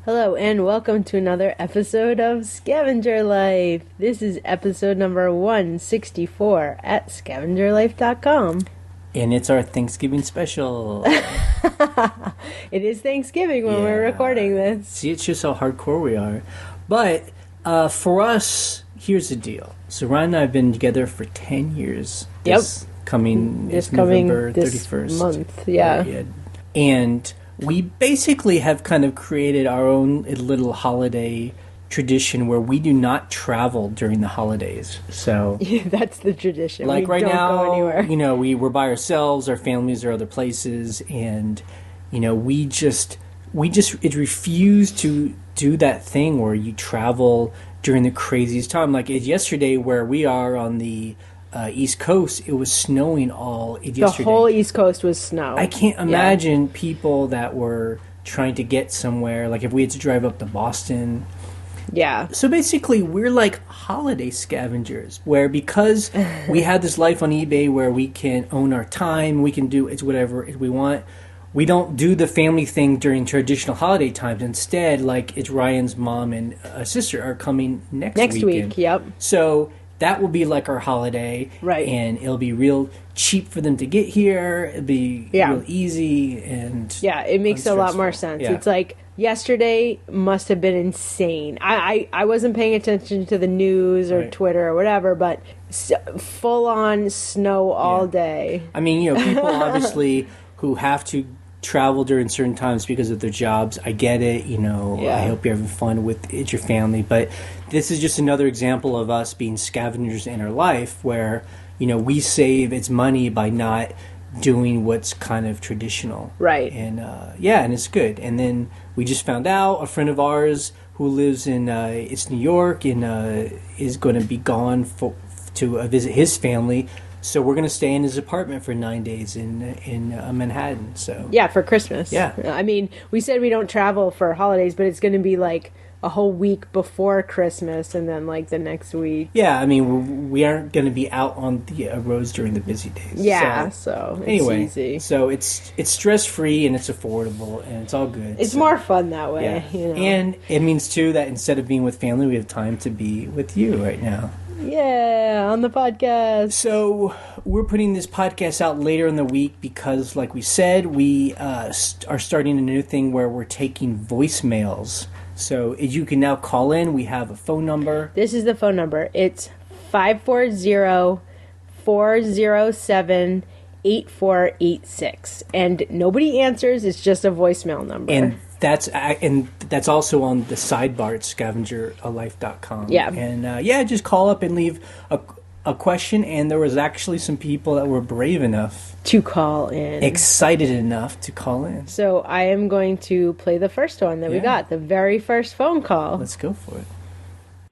Hello and welcome to another episode of Scavenger Life. This is episode number 164 at scavengerlife.com. And it's our Thanksgiving special. It is Thanksgiving when we're recording this. See, it's just how hardcore we are. But for us, here's the deal. So Ryan and I have been together for 10 years. This coming November 31st. Month, yeah. And we basically have kind of created our own little holiday tradition where we do not travel during the holidays. So that's the tradition. Like we right don't now, go anywhere. We're by ourselves, our families are other places, and we just refuse to do that thing where you travel during the craziest time. Like yesterday, where we are on the East Coast, it was snowing yesterday. The whole East Coast was snow. I can't imagine people that were trying to get somewhere, like if we had to drive up to Boston. Yeah. So basically, we're like holiday scavengers, where because we have this life on eBay where we can own our time, we can do whatever we want. We don't do the family thing during traditional holiday times. Instead, like it's Ryan's mom and sister are coming next week. Yep. So that will be like our holiday, right? And it'll be real cheap for them to get here. It'll be real easy and it makes a lot more sense. Yeah. It's like yesterday must have been insane. I wasn't paying attention to the news or Twitter or whatever, but full on snow all day. I mean, people obviously who have to travel during certain times because of their jobs. I get it. I hope you're having fun with your family, but this is just another example of us being scavengers in our life where, we save its money by not doing what's kind of traditional. Right. And, and it's good. And then we just found out a friend of ours who lives in, it's New York and is going to be gone to visit his family. So we're going to stay in his apartment for 9 days in Manhattan. So for Christmas. Yeah. I mean, we said we don't travel for holidays, but it's going to be like a whole week before Christmas and then like the next week. Yeah, I mean, we aren't going to be out on the roads during the busy days. Yeah, so it's easy. So it's stress-free and it's affordable and it's all good. It's more fun that way. Yeah. And it means, too, that instead of being with family, we have time to be with you right now. Yeah, on the podcast. So we're putting this podcast out later in the week because, like we said, we are starting a new thing where we're taking voicemails. So you can now call in. We have a phone number. This is the phone number. It's 540-407-8486. And nobody answers. It's just a voicemail number. And that's also on the sidebar at scavengerlife.com. Yeah. And just call up and leave a question. And there was actually some people that were brave enough to call in, excited enough to call in. So I am going to play the first one that we got, the very first phone call. Let's go for it.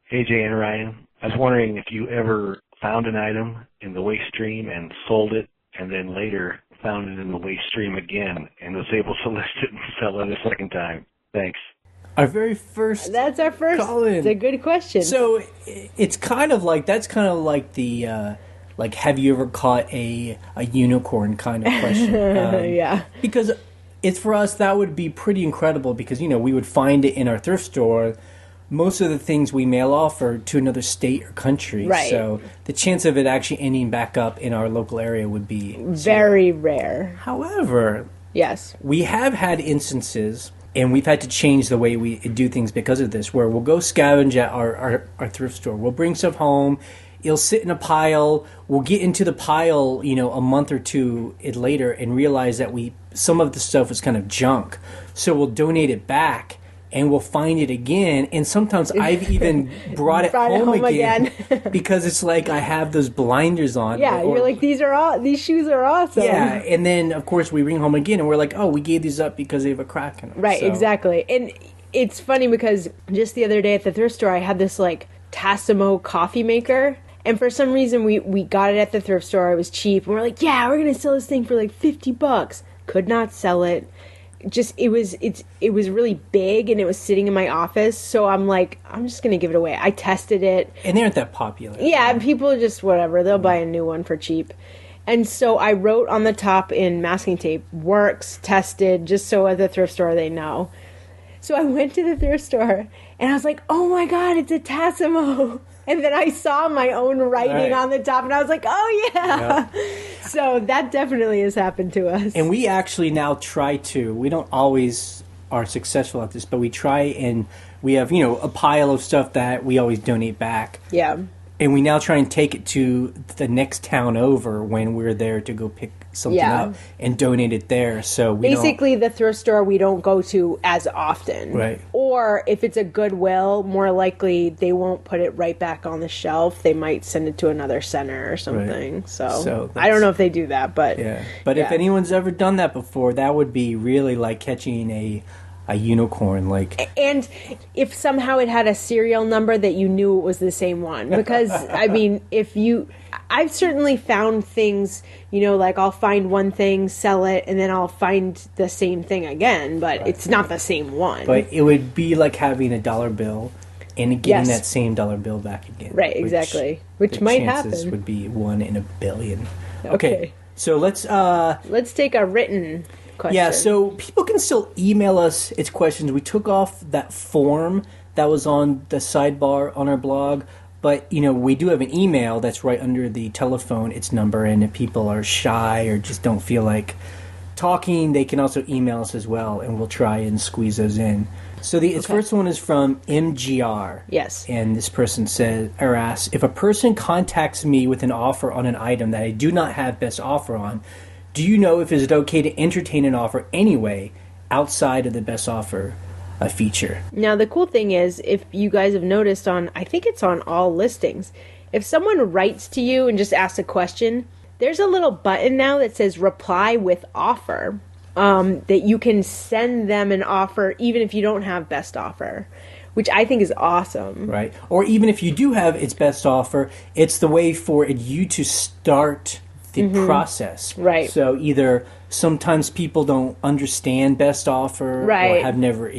Hey, Jay and Ryan. I was wondering if you ever found an item in the waste stream and sold it, and then later found it in the waste stream again and was able to list it and sell it a second time. Thanks. Our very first. That's our first call-in. It's a good question. So it's kind of like the like, have you ever caught a unicorn kind of question? Yeah. Because it's for us that would be pretty incredible because we would find it in our thrift store. Most of the things we mail off are to another state or country. Right. So the chance of it actually ending back up in our local area would be very rare. However, yes, we have had instances, and we've had to change the way we do things because of this, where we'll go scavenge at our thrift store. We'll bring stuff home. It'll sit in a pile. We'll get into the pile, a month or two later and realize that some of the stuff was kind of junk. So we'll donate it back. And we'll find it again. And sometimes I've even brought it home again because it's like I have those blinders on. Yeah, you're like, these shoes are awesome. Yeah, and then, of course, we bring home again, and we're like, oh, we gave these up because they have a crack in them. Right, exactly. And it's funny because just the other day at the thrift store, I had this, like, Tassimo coffee maker. And for some reason, we got it at the thrift store. It was cheap. And we're like, yeah, we're going to sell this thing for, like, $50. Could not sell it. It was really big and it was sitting in my office, so I'm like, I'm just gonna give it away. I tested it, and they aren't that popular. Yeah, people just whatever, they'll buy a new one for cheap. And so I wrote on the top in masking tape, works, tested, just so at the thrift store they know. So I went to the thrift store, and I was like, oh my God, it's a Tassimo. And then I saw my own writing on the top, and I was like, oh, yeah. So that definitely has happened to us. And we actually now try to, we don't always are successful at this, but we try, and we have, a pile of stuff that we always donate back. Yeah. And we now try and take it to the next town over when we're there to go pick something up and donate it there. So basically, the thrift store we don't go to as often. Right. Or if it's a Goodwill, more likely they won't put it right back on the shelf. They might send it to another center or something. Right. So I don't know if they do that, but But if anyone's ever done that before, that would be really like catching a unicorn, like. And if somehow it had a serial number that you knew it was the same one, because I mean, I've certainly found things, like I'll find one thing, sell it, and then I'll find the same thing again, but it's not the same one. But it would be like having a dollar bill and getting that same dollar bill back again. Right, exactly. Which might happen. Chances would be 1 in a billion. Okay. So let's take a written question. Yeah, so people can still email us its questions. We took off that form that was on the sidebar on our blog, but we do have an email that's right under the telephone, its number, and if people are shy or just don't feel like talking, they can also email us as well, and we'll try and squeeze those in. So the first one is from MGR. Yes. And this person asks, if a person contacts me with an offer on an item that I do not have best offer on, do you know if it's okay to entertain an offer anyway outside of the best offer feature? Now, the cool thing is, if you guys have noticed I think it's on all listings, if someone writes to you and just asks a question, there's a little button now that says reply with offer, that you can send them an offer even if you don't have best offer, which I think is awesome. Right. Or even if you do have its best offer, it's the way for you to start the process. Right. So either sometimes people don't understand best offer or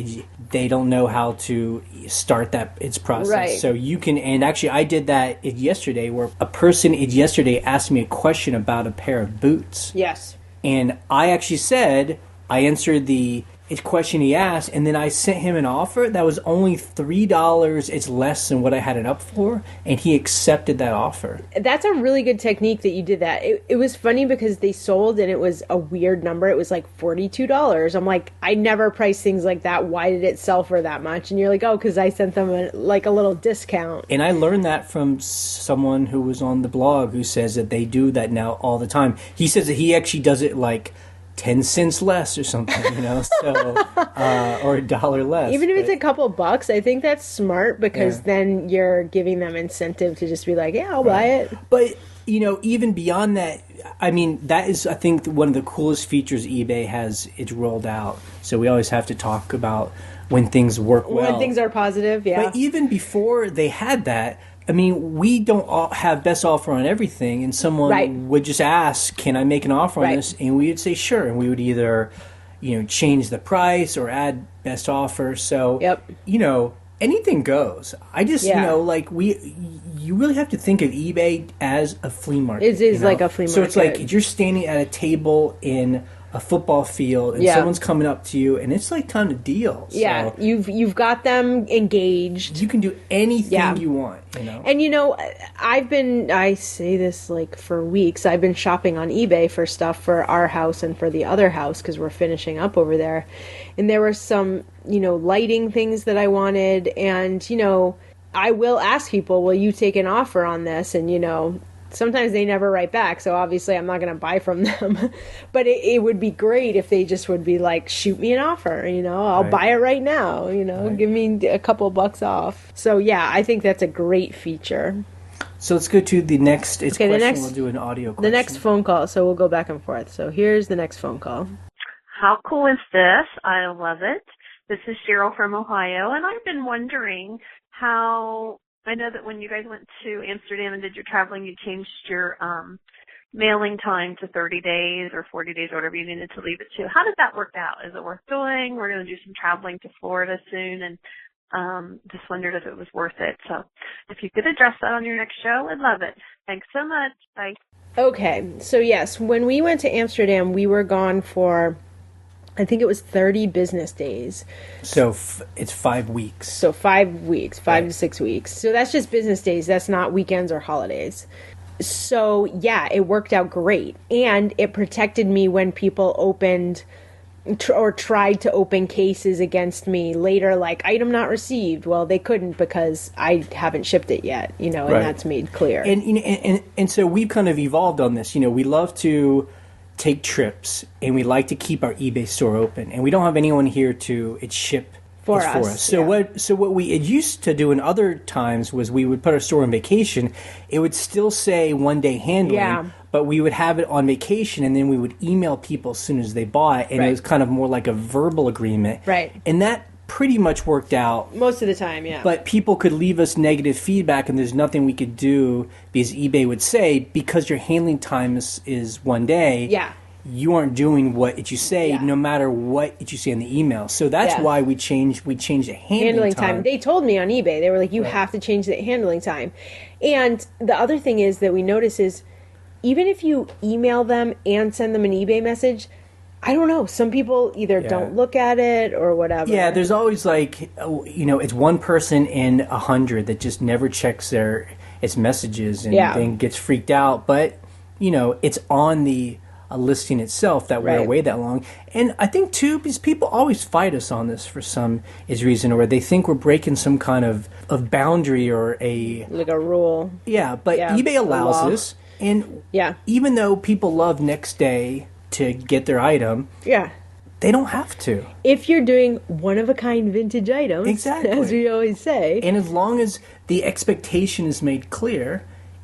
they don't know how to start its process. Right. So you can, and actually I did that yesterday where a person yesterday asked me a question about a pair of boots. Yes. And I actually said, I answered the question he asked, and then I sent him an offer that was only $3. It's less than what I had it up for, and he accepted that offer. That's a really good technique that you did that. It was funny because they sold, and it was a weird number. It was like $42. I'm like, I never price things like that. Why did it sell for that much? And you're like, oh, because I sent them a little discount. And I learned that from someone who was on the blog who says that they do that now all the time. He says that he actually does it like 10 cents less or something, so or $1 less. Even if it's a couple bucks, I think that's smart because then you're giving them incentive to just be like, yeah, I'll buy it. But, even beyond that, I mean, that is, I think, one of the coolest features eBay has. It's rolled out. So we always have to talk about when things work well. When things are positive, yeah. But even before they had that, I mean, we don't all have best offer on everything, and someone would just ask, can I make an offer on this? And we would say, sure. And we would either, change the price or add best offer. So, anything goes. I just, you really have to think of eBay as a flea market. It is like a flea market. So it's like you're standing at a table in a football field and someone's coming up to you and it's like time to deal. Yeah, so you've got them engaged. You can do anything you want, And I say this like for weeks, I've been shopping on eBay for stuff for our house and for the other house because we're finishing up over there. And there were some, lighting things that I wanted and, I will ask people, will you take an offer on this? And, sometimes they never write back, so obviously I'm not going to buy from them. But it would be great if they just would be like, shoot me an offer, I'll buy it right now, give me a couple bucks off. So yeah, I think that's a great feature. So let's go to the next question. We'll do an audio question. The next phone call, so we'll go back and forth. So here's the next phone call. How cool is this? I love it. This is Cheryl from Ohio, and I've been wondering how... I know that when you guys went to Amsterdam and did your traveling, you changed your mailing time to 30 days or 40 days or whatever you needed to leave it to. How did that work out? Is it worth doing? We're going to do some traveling to Florida soon and just wondered if it was worth it. So if you could address that on your next show, I'd love it. Thanks so much. Bye. Okay. So yes, when we went to Amsterdam, we were gone for I think it was 30 business days. So it's 5 weeks. So 5 weeks, 5 Right. to 6 weeks. So that's just business days. That's not weekends or holidays. So yeah, it worked out great. And it protected me when people opened or tried to open cases against me later, like item not received. Well, they couldn't because I haven't shipped it yet, and Right. that's made clear. And, and so we've kind of evolved on this. We love to take trips, and we like to keep our eBay store open, and we don't have anyone here to ship For it us, So yeah. what we used to do in other times was we would put our store on vacation. It would still say 1 day handling, Yeah. but we would have it on vacation, and then we would email people as soon as they bought, and Right. it was kind of more like a verbal agreement. Right. And that pretty much worked out. Most of the time, yeah. But people could leave us negative feedback, and there's nothing we could do because eBay would say, because your handling time is 1 day, yeah. you aren't doing what it you say, Yeah. no matter what it you say in the email. So that's Yeah. why we changed the handling time. They told me on eBay, they were like, you have to change the handling time. And the other thing is that we notice is, even if you email them and send them an eBay message, I don't know, some people either don't look at it or whatever. Yeah, there's always it's one person in 100 that just never checks its messages and then gets freaked out. But it's on the a listing itself that we're away that long. And I think too, because people always fight us on this for some reason, or they think we're breaking some kind of boundary or like a rule. Yeah, but eBay allows this, and even though people love next day to get their item, they don't have to. If you're doing one-of-a-kind vintage items, exactly, as we always say. And as long as the expectation is made clear,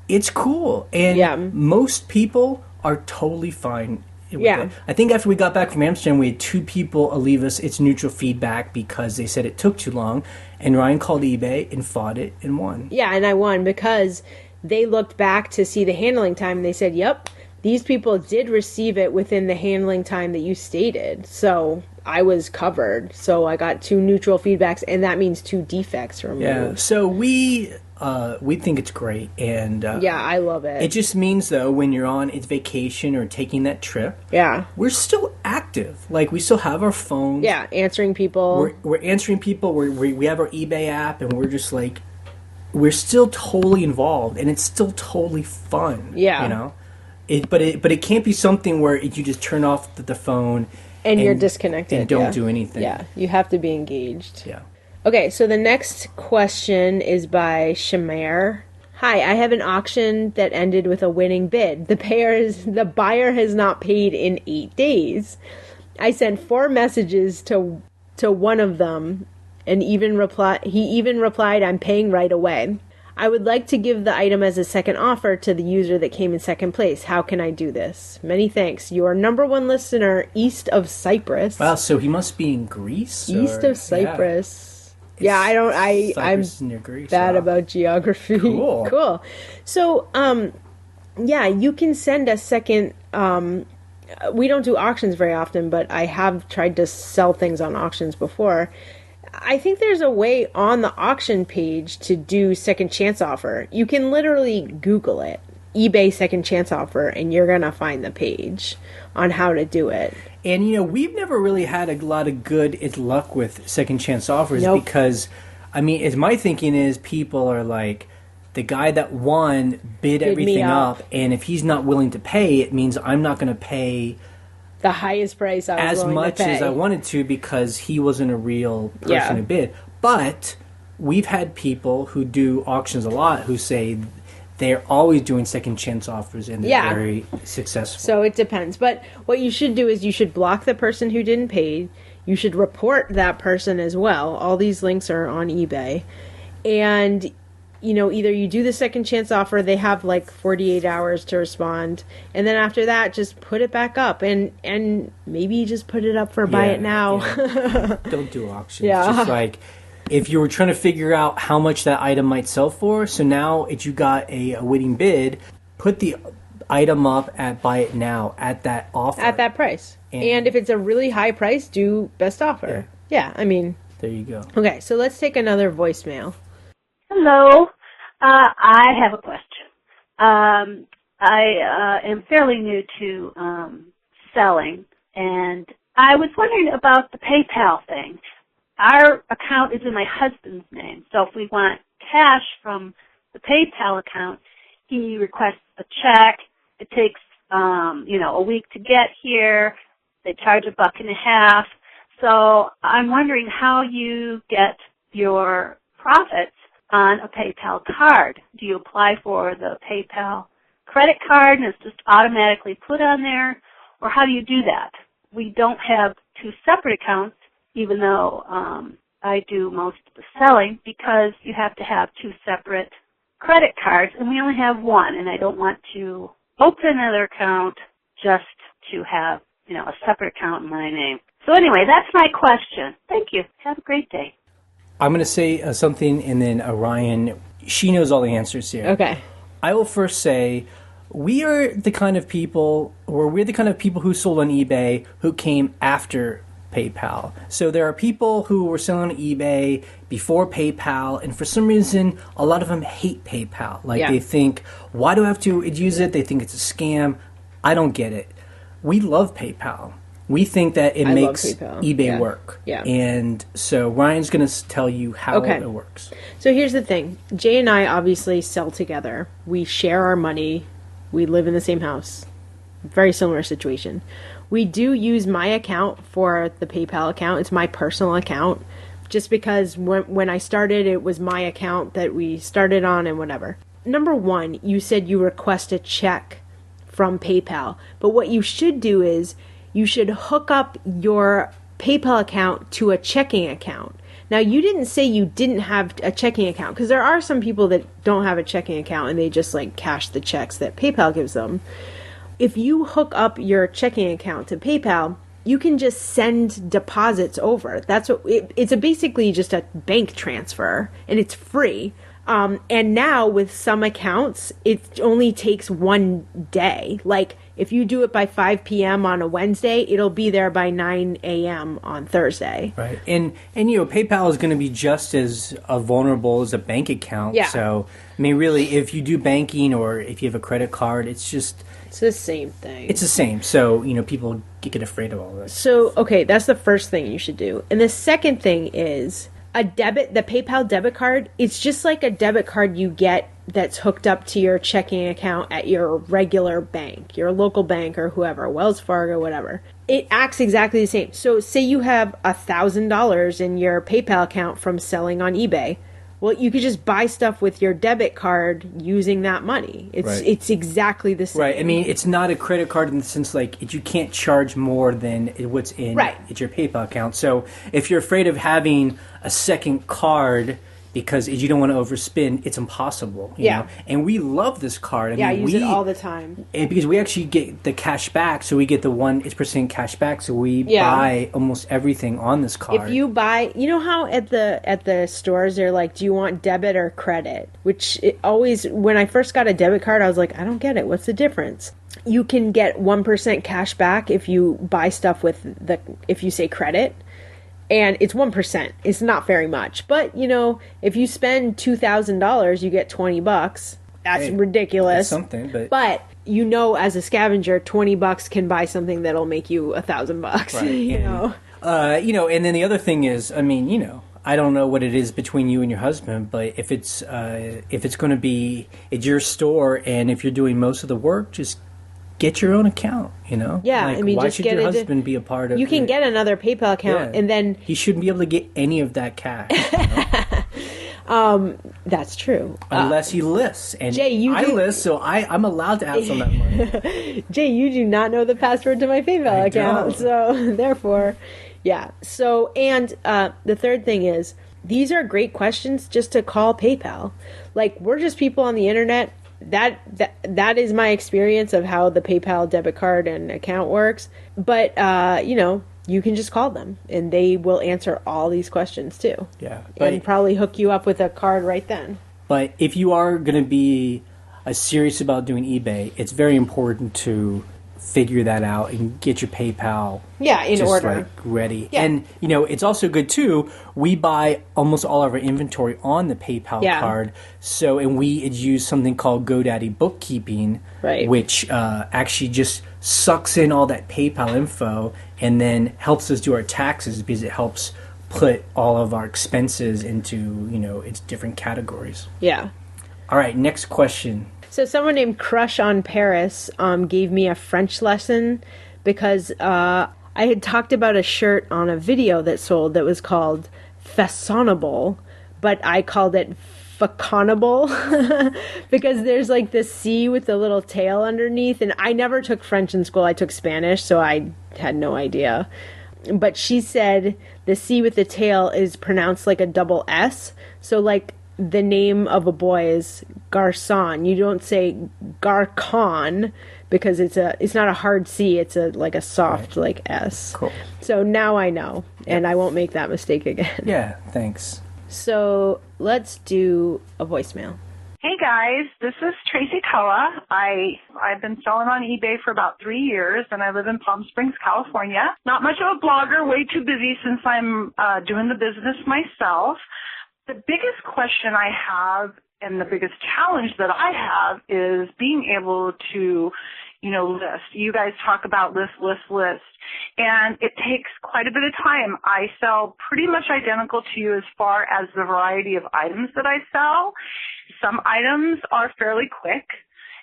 it's cool. And most people are totally fine with it. I think after we got back from Amsterdam, we had 2 people leave us its neutral feedback because they said it took too long, and Ryan called eBay and fought it and won. Yeah, and I won because they looked back to see the handling time, and they said, yep, these people did receive it within the handling time that you stated. So I was covered. So I got 2 neutral feedbacks, and that means 2 defects removed. Yeah, so we think it's great, and I love it. It just means, though, when you're on its vacation or taking that trip, we're still active. Like, we still have our phones. Yeah, answering people. We're answering people. We have our eBay app, and we're just like, we're still totally involved, and it's still totally fun. Yeah, But it can't be something where you just turn off the phone and you're disconnected and don't do anything. Yeah, you have to be engaged. Yeah. Okay, so the next question is by Shamir. Hi, I have an auction that ended with a winning bid. The buyer has not paid in 8 days. I sent 4 messages to one of them, and he even replied, I'm paying right away. I would like to give the item as a second offer to the user that came in second place. How can I do this? Many thanks. Your #1 listener, east of Cyprus. Wow, so he must be in Greece? East of Cyprus. Yeah, I'm near Greece. bad about geography. Cool. So, you can send a second. We don't do auctions very often, but I have tried to sell things on auctions before. I think there's a way on the auction page to do second chance offer. You can literally Google it, eBay second chance offer, and you're going to find the page on how to do it. And, we've never really had a lot of good luck with second chance offers because, my thinking is people are like, the guy that won bid everything up, and if he's not willing to pay, it means I'm not going to pay the highest price I was as willing much to pay. as I wanted to because he wasn't a real person to bid. But we've had people who do auctions a lot who say they're always doing second chance offers and they're very successful. So it depends. But what you should do is you should block the person who didn't pay. You should report that person as well. All these links are on eBay. And either you do the second chance offer, they have like 48 hours to respond, and then after that, just put it back up, and maybe just put it up for buy it now. Yeah. Don't do auctions. Just like if you were trying to figure out how much that item might sell for, so now if you got a winning bid, put the item up at buy it now at that offer. At that price. And if it's a really high price, do best offer. Yeah, there you go. Okay, so let's take another voicemail. Hello. I have a question. I am fairly new to selling, and I was wondering about the PayPal thing. Our account is in my husband's name, so if we want cash from the PayPal account, he requests a check. It takes, a week to get here. They charge $1.50. So I'm wondering how you get your profits on a PayPal card. Do you apply for the PayPal credit card and it's just automatically put on there? Or how do you do that? We don't have two separate accounts, even though I do most of the selling, because you have to have two separate credit cards, and we only have one, and I don't want to open another account just to have, a separate account in my name. So anyway, that's my question. Thank you. Have a great day. I'm going to say something, and then Ryan, she knows all the answers here. Okay. I will first say we're the kind of people who sold on eBay who came after PayPal. So there are people who were selling on eBay before PayPal, and for some reason, a lot of them hate PayPal. They think, why do I have to use it? They think it's a scam. I don't get it. We love PayPal. We think that it makes eBay work. Yeah. And so Ryan's going to tell you how it works. So here's the thing. Jay and I obviously sell together. We share our money. We live in the same house. Very similar situation. We do use my account for the PayPal account. It's my personal account. Just because when I started, it was my account that we started on and whatever. Number one, you said you request a check from PayPal. But what you should do is you should hook up your PayPal account to a checking account. Now, you didn't say you didn't have a checking account, because there are some people that don't have a checking account and they just cash the checks that PayPal gives them. If you hook up your checking account to PayPal, you can just send deposits over. That's what it's basically just a bank transfer, and it's free. And now with some accounts, it only takes one day. If you do it by 5 p.m. on a Wednesday, it'll be there by 9 a.m. on Thursday. Right. And PayPal is going to be just as vulnerable as a bank account. Yeah. So, really, if you do banking or if you have a credit card, it's the same thing. It's the same. So, people get afraid of all this. So, okay, that's the first thing you should do. And the second thing is the PayPal debit card. It's just like a debit card you get that's hooked up to your checking account at your regular bank, your local bank or whoever, Wells Fargo, whatever. It acts exactly the same. So say you have $1,000 in your PayPal account from selling on eBay. Well, you could just buy stuff with your debit card using that money. It's exactly the same. Right. It's not a credit card in the sense you can't charge more than what's in your PayPal account. So if you're afraid of having a second card because you don't want to overspend, it's impossible. You know? And we love this card. I use it all the time. And because we actually get the cash back, so we get the 1% cash back, so we buy almost everything on this card. If you buy, how at the stores they're like, do you want debit or credit? Which when I first got a debit card, I was like, I don't get it. What's the difference? You can get 1% cash back if you buy stuff if you say credit. And it's 1%. It's not very much. But, if you spend $2,000, you get $20. That's ridiculous. That's something, but as a scavenger, $20 can buy something that'll make you $1,000. Right. And then the other thing is, I don't know what it is between you and your husband, but if it's going to be at your store and if you're doing most of the work, just get your own account, Yeah, why should your husband be a part of it? You can get another PayPal account, and then he shouldn't be able to get any of that cash. That's true. Unless he lists, and Jay, I list, so I'm allowed to have some of that money. Jay, you do not know the password to my PayPal account, so therefore, yeah. So, and the third thing is, these are great questions just to call PayPal. We're just people on the internet. That is my experience of how the PayPal debit card and account works. But, you can just call them and they will answer all these questions too. Yeah. And probably hook you up with a card right then. But if you are going to be serious about doing eBay, it's very important to figure that out and get your PayPal in order, ready. Yeah. And it's also good too. We buy almost all of our inventory on the PayPal card. So, and we use something called GoDaddy Bookkeeping, which actually just sucks in all that PayPal info and then helps us do our taxes because it helps put all of our expenses into, its different categories. Yeah. All right, next question. So someone named Crush on Paris gave me a French lesson because I had talked about a shirt on a video that sold that was called Façonnable, but I called it Faconable because there's like the C with the little tail underneath. And I never took French in school. I took Spanish, so I had no idea. But she said the C with the tail is pronounced like a double S. So like the name of a boy is Garçon. You don't say Garcon because it's not a hard C. It's like a soft like S. Cool. So now I know, and I won't make that mistake again. Yeah, thanks. So let's do a voicemail. Hey guys, this is Tracy Koa. I've been selling on eBay for about 3 years, and I live in Palm Springs, California. Not much of a blogger, way too busy since I'm doing the business myself. The biggest question I have and the biggest challenge that I have is being able to, list. You guys talk about list. And it takes quite a bit of time. I sell pretty much identical to you as far as the variety of items that I sell. Some items are fairly quick.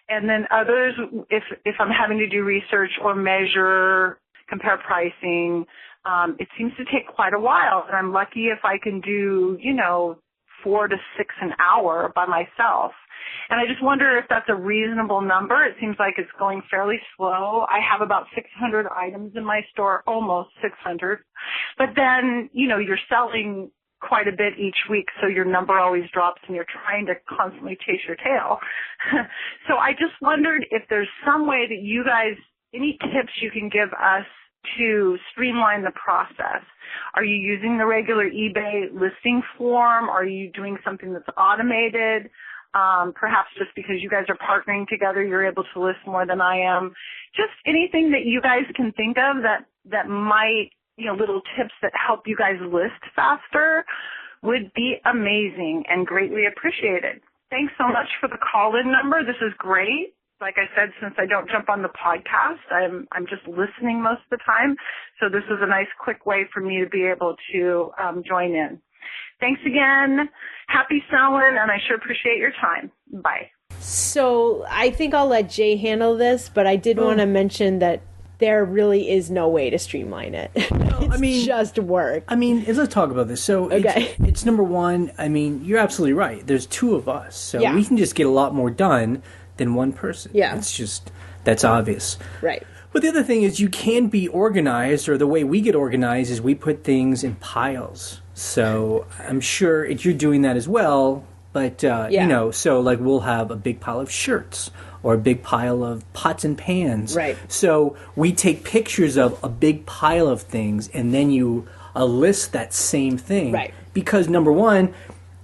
And then others, if I'm having to do research or measure, compare pricing, it seems to take quite a while. And I'm lucky if I can do, 4 to 6 an hour by myself. And I just wonder if that's a reasonable number. It seems like it's going fairly slow. I have about 600 items in my store, almost 600. But then, you're selling quite a bit each week, so your number always drops and you're trying to constantly chase your tail. So I just wondered if there's some way that you guys, any tips you can give us to streamline the process. Are you using the regular eBay listing form? Are you doing something that's automated? Perhaps just because you guys are partnering together, you're able to list more than I am. Just anything that you guys can think of that might, little tips that help you guys list faster would be amazing and greatly appreciated. Thanks so much for the call-in number. This is great. Like I said, since I don't jump on the podcast, I'm just listening most of the time. So this is a nice, quick way for me to be able to join in. Thanks again. Happy selling, and I sure appreciate your time. Bye. So I think I'll let Jay handle this, but I did want to mention that there really is no way to streamline it. It's just work. Let's talk about this. So it's number one, you're absolutely right. There's two of us, so we can just get a lot more done than one person. Yeah. That's obvious. Right. But the other thing is you can be organized, or the way we get organized is we put things in piles. So I'm sure you're doing that as well. But, so like we'll have a big pile of shirts or a big pile of pots and pans. Right. So we take pictures of a big pile of things and then you list that same thing. Right. Because number one,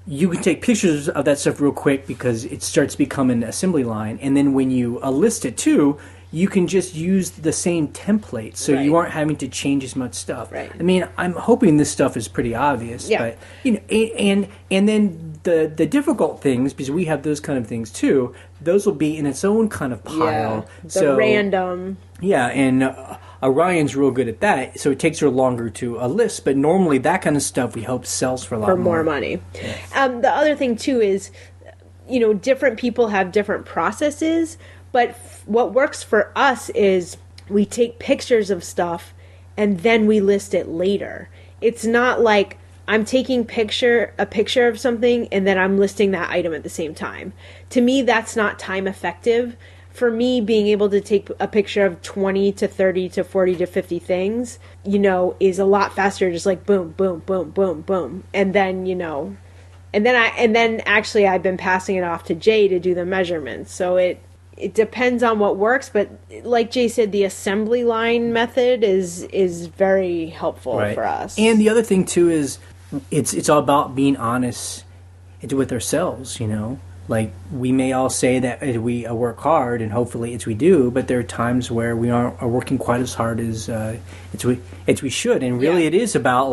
you can take pictures of that stuff real quick because it starts becoming an assembly line. And then when you list it too, you can just use the same template, so you aren't having to change as much stuff. Right. I'm hoping this stuff is pretty obvious. Yeah. But and then the difficult things, because we have those kind of things too, those will be in its own kind of pile. Yeah, random. Yeah, and Orion's real good at that, so it takes her longer to list. But normally that kind of stuff we hope sells for a lot more money. Yeah. The other thing too is, different people have different processes. But what works for us is we take pictures of stuff and then we list it later. It's not like I'm taking a picture of something and then I'm listing that item at the same time. To me, that's not time effective. For me, being able to take a picture of 20 to 30 to 40 to 50 things, is a lot faster. Just like boom, boom, boom, boom, boom. And then, and then actually I've been passing it off to Jay to do the measurements. So it depends on what works, but like Jay said, the assembly line method is very helpful for us. And the other thing too is it's all about being honest with ourselves, Like we may all say that we work hard, and hopefully we do, but there are times where we aren't working quite as hard as we should. And really it is about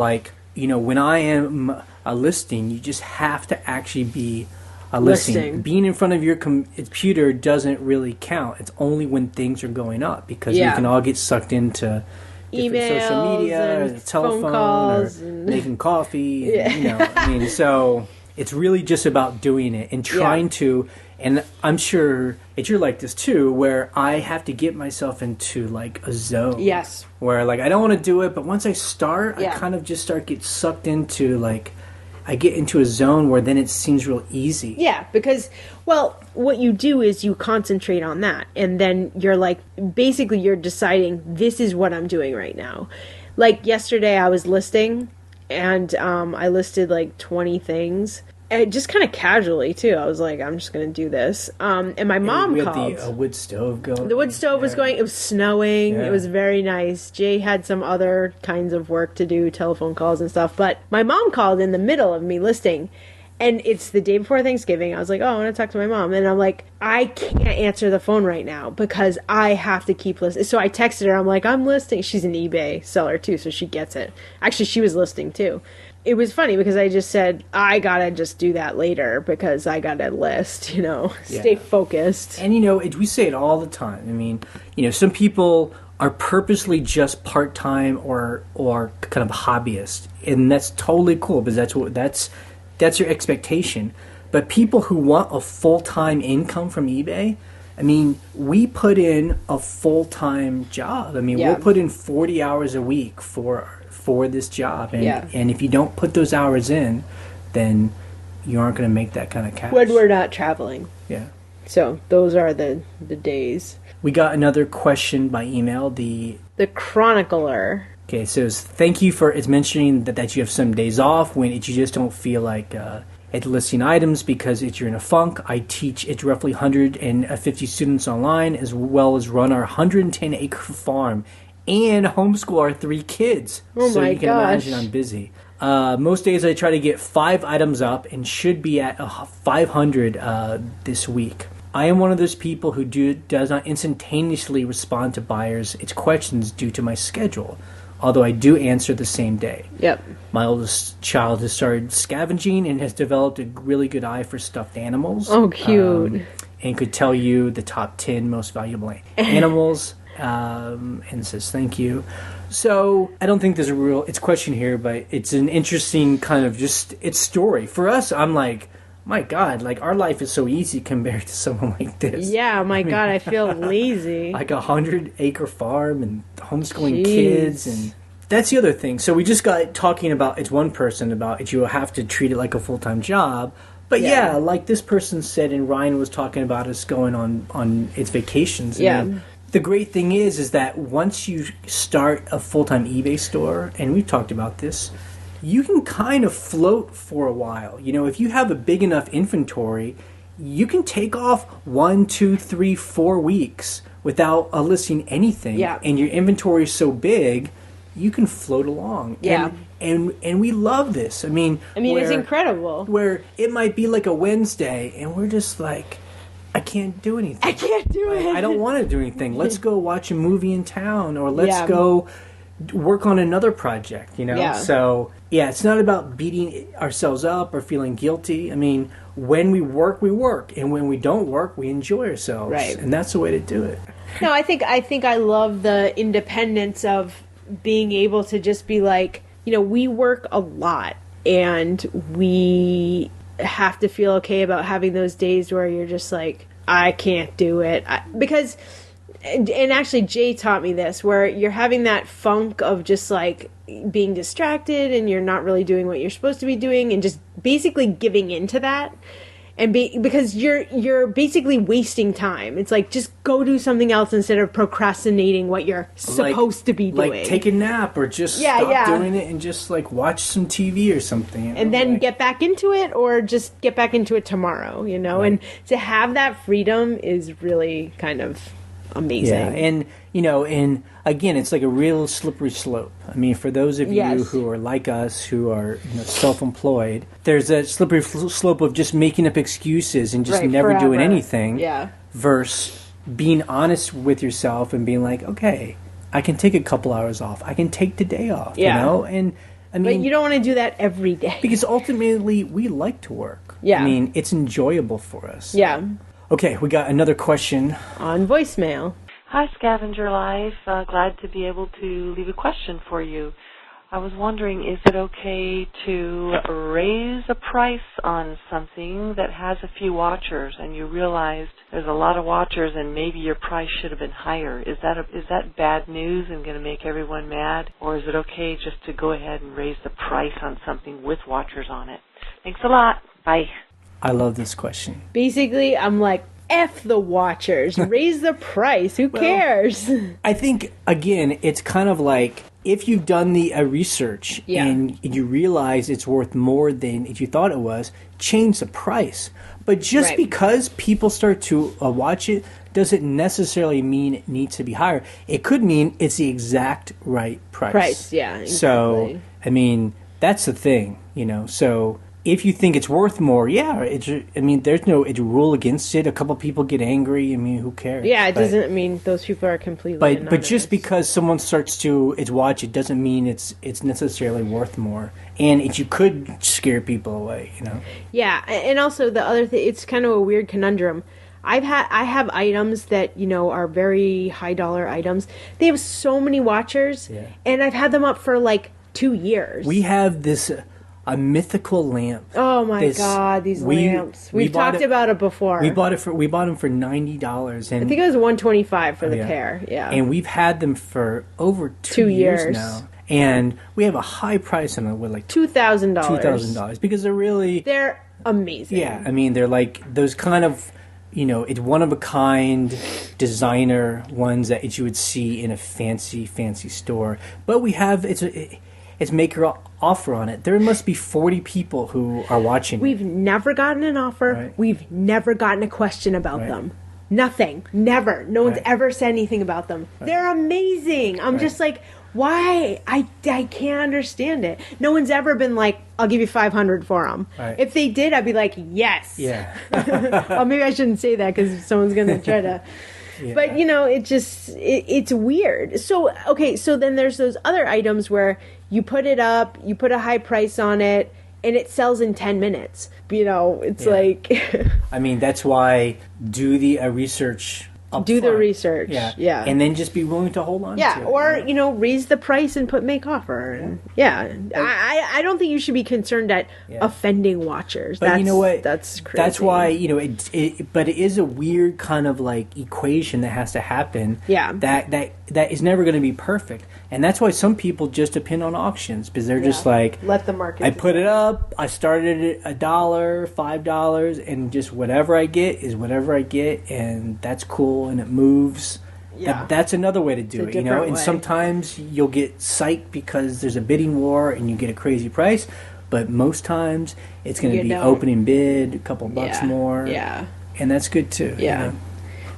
when I am listing, you just have to actually be a listing. Being in front of your computer doesn't really count. It's only when things are going up, because we can all get sucked into different emails, social media, and telephone, phone calls, or and making coffee. And, I mean, so it's really just about doing it and trying to. And I'm sure that you're like this too, where I have to get myself into like a zone. Yes. Where like I don't want to do it, but once I start, I kind of just get sucked into like. I get into a zone where then it seems real easy. Yeah, because, well, what you do is you concentrate on that. And then you're like, basically you're deciding, this is what I'm doing right now. Like yesterday I was listing, and I listed like 20 things. And just kind of casually, too. I was like, I'm just going to do this. And my mom called. We had the wood stove going. The wood stove was going. It was snowing. Yeah. It was very nice. Jay had some other kinds of work to do, telephone calls and stuff. But my mom called in the middle of me listing. And it's the day before Thanksgiving. I was like, oh, I want to talk to my mom. And I'm like, I can't answer the phone right now because I have to keep listing. So I texted her. I'm like, I'm listing. She's an eBay seller, too, so she gets it. Actually, she was listing, too. It was funny because I just said, I gotta just do that later because I gotta list, stay focused. And, we say it all the time. I mean, some people are purposely just part-time or kind of hobbyist. And that's totally cool because that's your expectation. But people who want a full-time income from eBay, I mean, we put in a full-time job. I mean, we'll put in 40 hours a week for this job, and if you don't put those hours in, then you aren't going to make that kind of cash when we're not traveling. So those are the days. We got another question by email. The chronicler. Okay, so thank you for mentioning that you have some days off when you just don't feel like listing items because you're in a funk. I teach roughly 150 students online, as well as run our 110-acre farm and homeschool our 3 kids. So you can imagine I'm busy. Most days I try to get 5 items up and should be at 500 this week. I am one of those people who does not instantaneously respond to buyers' questions due to my schedule, although I do answer the same day. Yep. My oldest child has started scavenging and has developed a really good eye for stuffed animals. Oh, cute. And could tell you the top 10 most valuable animals. And says thank you. So I don't think there's it's a question here, but it's an interesting kind of it's story. For us, I'm like, my God, like our life is so easy compared to someone like this. Yeah, my God, I feel lazy. Like 100-acre farm and homeschooling kids, and that's the other thing. So we just got talking about it's one person about you have to treat it like a full-time job. But like this person said, and Ryan was talking about us going on its vacations. And the great thing is that once you start a full-time eBay store, and we've talked about this, you can kind of float for a while. If you have a big enough inventory, you can take off 1, 2, 3, 4 weeks without listing anything. Yeah. And your inventory is so big, you can float along. Yeah. And we love this. I mean, it's incredible. Where it might be like a Wednesday, and we're just like, I can't do anything. I can't do it. I don't want to do anything. Let's go watch a movie in town, or let's go work on another project, Yeah. So, it's not about beating ourselves up or feeling guilty. I mean, when we work, and when we don't work, we enjoy ourselves. Right. And that's the way to do it. No, I think I love the independence of being able to just be like, we work a lot, and we have to feel okay about having those days where you're just like, I can't do it. Because, and actually Jay taught me this, where you're having that funk of just like being distracted and you're not really doing what you're supposed to be doing, and just basically giving into that. And because you're basically wasting time. It's like, just go do something else instead of procrastinating what you're supposed to be doing. Like take a nap, or just stop doing it and just like watch some TV or something. And then get back into it, or just get back into it tomorrow, Right. And to have that freedom is really kind of amazing. Yeah, and and again, it's like a real slippery slope. I mean, for those of you who are like us, who are self-employed, there's that slippery slope of just making up excuses and just never doing anything. Yeah. Versus being honest with yourself and being like, okay, I can take a couple hours off. I can take the day off. And I mean, but you don't want to do that every day. because ultimately we like to work. Yeah. I mean, it's enjoyable for us. Yeah. Okay, we got another question. On voicemail. Hi, Scavenger Life. Glad to be able to leave a question for you. I was wondering, is it okay to raise a price on something that has a few watchers and you realized there's a lot of watchers and maybe your price should have been higher? Is that bad news and going to make everyone mad? Or is it okay just to go ahead and raise the price on something with watchers on it? Thanks a lot. Bye. I love this question. Basically, I'm like, F the watchers. Raise the price. Who cares? I think, again, it's kind of like if you've done the research and you realize it's worth more than if you thought it was, change the price. But just because people start to watch it doesn't necessarily mean it needs to be higher. It could mean it's the exact right price. Exactly. So, I mean, that's the thing, So if you think it's worth more, there's no rule against it. A couple people get angry. I mean, who cares? Yeah, it doesn't mean those people are completely anonymous. But just because someone starts to watch it doesn't mean it's necessarily worth more. And you could scare people away, Yeah, and also the other thing, it's kind of a weird conundrum. I have items that, are very high dollar items. They have so many watchers, and I've had them up for like 2 years. We have this a mythical lamp. Oh my God, these lamps! We've talked about it before. We bought them for $90, and I think it was $125 for the pair. Yeah, and we've had them for over 2 years now, and we have a high price on it with like $2,000. $2,000 because they're amazing. Yeah, I mean they're like those kind of. It's one of a kind designer ones that you would see in a fancy store. But we have it's maker offer on it. There must be 40 people who are watching. We've never gotten an offer. Right. We've never gotten a question about them. Nothing. Never. No one's ever said anything about them. They're amazing. I'm just like, why? I can't understand it. No one's ever been like, I'll give you $500 for them. Right. If they did, I'd be like, yes. Yeah. Well, maybe I shouldn't say that because someone's going to try to. Yeah. But, it's weird. So, okay, so then there's those other items where you put it up, you put a high price on it, and it sells in 10 minutes. It's like... I mean, that's why do the research up do front. The research. Yeah. And then just be willing to hold on to it. Or, raise the price and put make offer. And, I don't think you should be concerned at offending watchers. But you know what? That's crazy. That's why, but it is a weird kind of like equation that has to happen. Yeah. That is never going to be perfect. And that's why some people just depend on auctions because they're just like, let the market. I put it up. I started at $1, $5, and just whatever I get is whatever I get, and that's cool, and it moves. Yeah, that's another way to do it. And sometimes you'll get psyched because there's a bidding war and you get a crazy price, but most times it's going to be opening bid, a couple bucks more. Yeah, and that's good too. Yeah.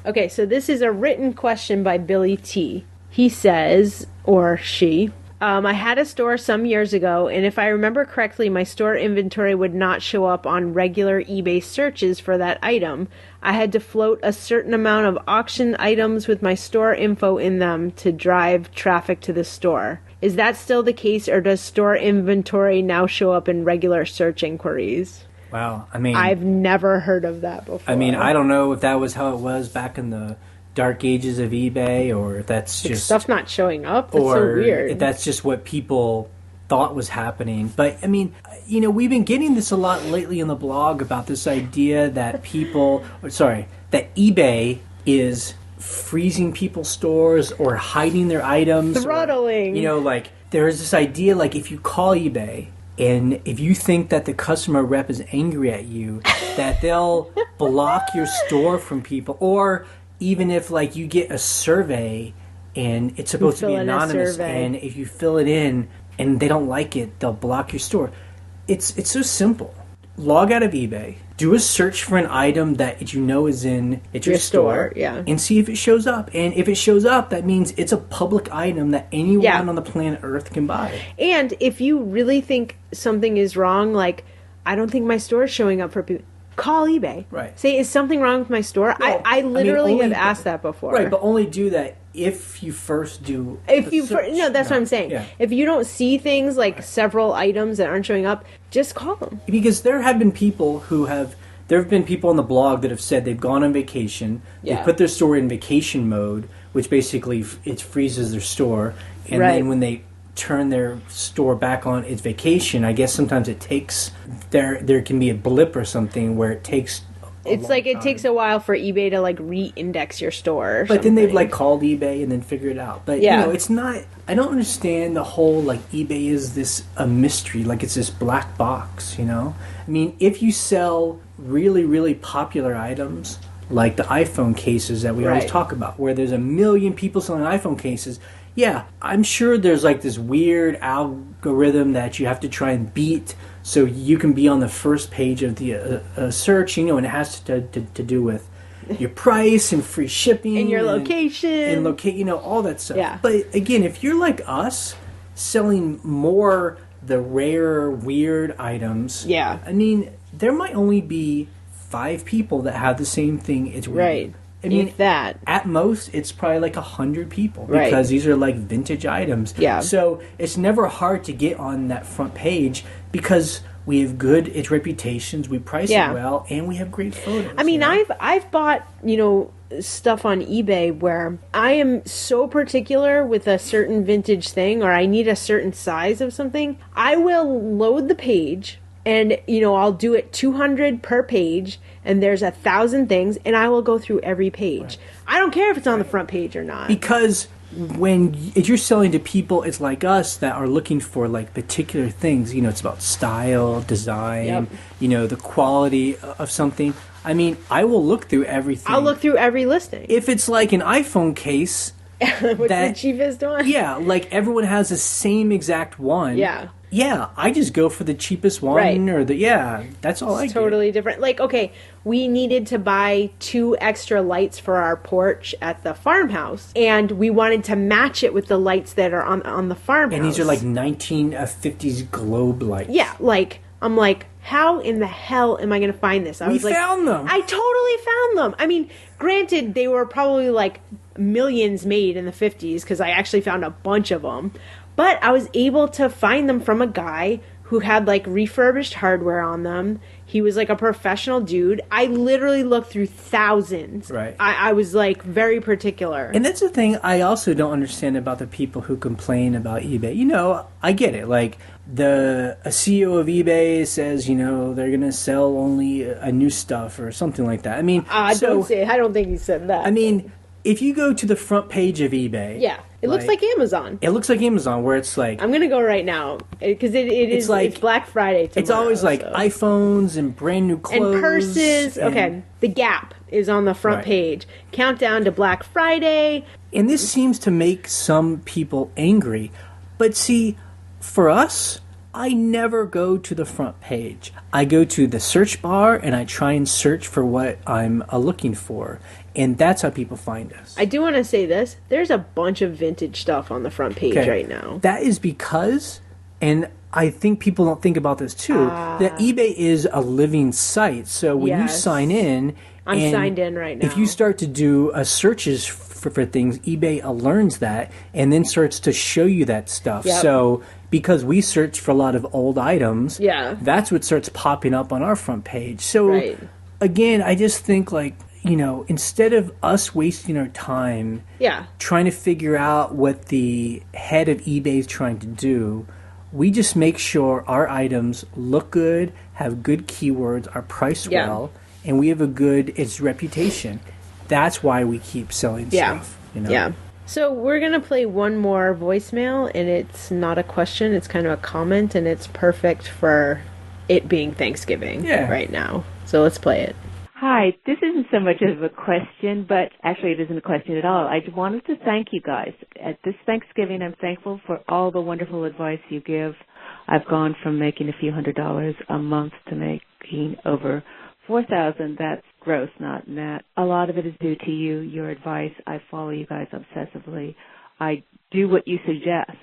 Okay, so this is a written question by Billy T. He says, or she, I had a store some years ago, and if I remember correctly, my store inventory would not show up on regular eBay searches for that item. I had to float a certain amount of auction items with my store info in them to drive traffic to the store. Is that still the case, or does store inventory now show up in regular search inquiries? Wow, I mean... I've never heard of that before. I mean, I don't know if that was how it was back in the dark ages of eBay, or if that's just stuff not showing up. That's so weird. If that's just what people thought was happening. But I mean, we've been getting this a lot lately in the blog about this idea that that eBay is freezing people's stores or hiding their items, throttling. Like there is this idea, like if you call eBay and if you think that the customer rep is angry at you, that they'll block your store from people, or even if like you get a survey and it's supposed to be anonymous, and if you fill it in and they don't like it, they'll block your store. It's so simple. Log out of eBay, do a search for an item that is in your store, and see if it shows up. And if it shows up, that means it's a public item that anyone on the planet Earth can buy. And if you really think something is wrong, like, I don't think my store is showing up for people, call eBay. Right. Say, is something wrong with my store? Well, I literally have asked that before. Right, but only do that if you first do no, that's what I'm saying. Yeah. If you don't see things like several items that aren't showing up, just call them. Because there have been people on the blog that have said they've gone on vacation, they put their store in vacation mode, which basically it freezes their store, and then when they turn their store back on its vacation, I guess sometimes it takes there can be a blip or something where it takes it's like it takes a while for eBay to like re-index your store. But then they've like called eBay and then figured it out. But you know, it's not. I don't understand the whole like eBay is a mystery, like it's this black box. You know, I mean, if you sell really really popular items like the iPhone cases that we always talk about, where there's 1 million people selling iPhone cases. Yeah, I'm sure there's like this weird algorithm that you have to try and beat so you can be on the first page of the search, you know, and it has to do with your price and free shipping. And your location. And you know, all that stuff. Yeah. But again, if you're like us, selling more the rare, weird items, I mean, there might only be 5 people that have the same thing. It's weird. Right. I mean, if that. At most, it's probably like 100 people because these are like vintage items. Yeah. So it's never hard to get on that front page because we have good reputations, we price it well, and we have great photos. I mean, I've bought, you know, stuff on eBay where I am so particular with a certain vintage thing or I need a certain size of something. I will load the page. And, you know, I'll do it 200 per page, and there's 1,000 things, and I will go through every page. Right. I don't care if it's on the front page or not. Because if you're selling to people, it's like us that are looking for, like, particular things. You know, it's about style, design, you know, the quality of something. I mean, I will look through everything. I'll look through every listing. If it's like an iPhone case... What's the cheapest one? Yeah, like everyone has the same exact one. Yeah, I just go for the cheapest one or that's all I get. Totally different. Like, okay, we needed to buy 2 extra lights for our porch at the farmhouse, and we wanted to match it with the lights that are on the farmhouse. And these are like 1950s globe lights. Yeah, like, I'm like, how in the hell am I going to find this? We found them. I totally found them. I mean, granted, they were probably like millions made in the 50s because I actually found a bunch of them. But I was able to find them from a guy who had like refurbished hardware on them. He was like a professional dude. I literally looked through thousands. Right. I was like very particular. And that's the thing I also don't understand about the people who complain about eBay. You know, I get it. Like a CEO of eBay says, you know, they're going to sell only a new stuff or something like that. I mean, I don't think he said that. I mean, if you go to the front page of eBay, it looks like Amazon. It looks like Amazon, where it's like... I'm going to go right now, because it's Black Friday tomorrow. It's always like iPhones and brand new clothes. And purses. Okay, The Gap is on the front page. Countdown to Black Friday. And this seems to make some people angry. But see, for us, I never go to the front page. I go to the search bar, and I try and search for what I'm looking for. And that's how people find us. I do want to say this. There's a bunch of vintage stuff on the front page right now. That is because, and I think people don't think about this too, that eBay is a living site. So when you sign in... I'm signed in right now. If you start to do searches for things, eBay learns that and then starts to show you that stuff. Yep. So because we search for a lot of old items, that's what starts popping up on our front page. So again, I just think like... You know, instead of us wasting our time trying to figure out what the head of eBay is trying to do, we just make sure our items look good, have good keywords, are priced well, and we have its reputation. That's why we keep selling stuff. You know? Yeah. So we're going to play one more voicemail, and it's not a question, it's kind of a comment, and it's perfect for it being Thanksgiving right now. So let's play it. Hi, this isn't so much of a question, but actually it isn't a question at all. I wanted to thank you guys. At this Thanksgiving, I'm thankful for all the wonderful advice you give. I've gone from making a few $100s a month to making over $4,000. That's gross, not net. A lot of it is due to you, your advice. I follow you guys obsessively. I do what you suggest.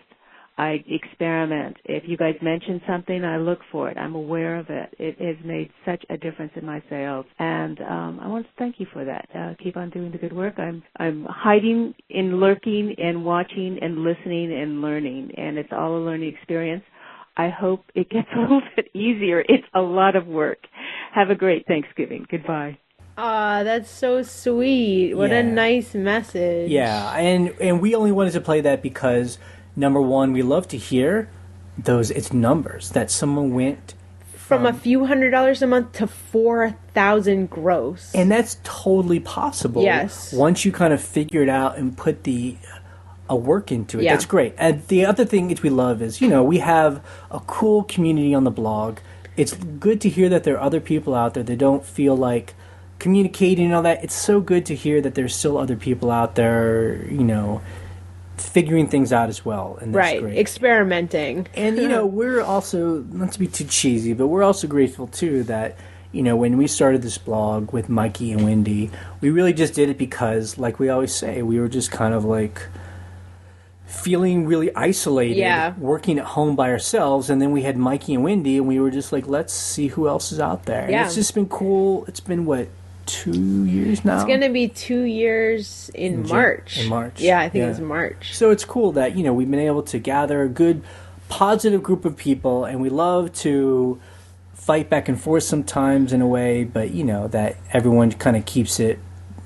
I experiment. If you guys mention something, I look for it. I'm aware of it. It has made such a difference in my sales, and I want to thank you for that. Keep on doing the good work. I'm hiding and lurking and watching and listening and learning, and it's all a learning experience. I hope it gets a little bit easier. It's a lot of work. Have a great Thanksgiving. Goodbye. That's so sweet. What a nice message. Yeah, and we only wanted to play that because, number one, we love to hear it's numbers, that someone went from a few $100s a month to 4,000 gross. And that's totally possible. Yes. Once you kind of figure it out and put a work into it. Yeah. That's great. And the other thing that we love is, we have a cool community on the blog. It's good to hear that there are other people out there that don't feel like communicating and all that. It's so good to hear that there's still other people out there, figuring things out as well. And that's great. Experimenting. And, we're also, not to be too cheesy, but we're also grateful, too, that, when we started this blog with Mikey and Wendy, we really just did it because, like we always say, we were just kind of like feeling really isolated, working at home by ourselves, and then we had Mikey and Wendy, and we were just like, let's see who else is out there. And it's just been cool. It's been, 2 years now? It's going to be 2 years in March. In March. Yeah, I think it's March. So it's cool that, we've been able to gather a good, positive group of people, and we love to fight back and forth sometimes in a way, but, that everyone kind of keeps it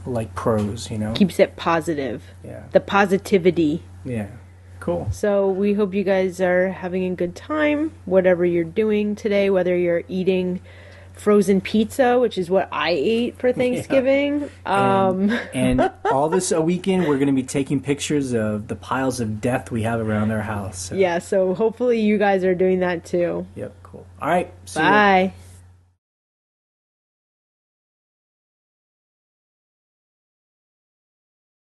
like pros, Keeps it positive. Yeah. The positivity. Yeah. Cool. So we hope you guys are having a good time, whatever you're doing today, whether you're eating frozen pizza, which is what I ate for Thanksgiving. And all this weekend, we're going to be taking pictures of the piles of death we have around our house. So. Yeah, so hopefully you guys are doing that too. Yep, cool. All right. Bye.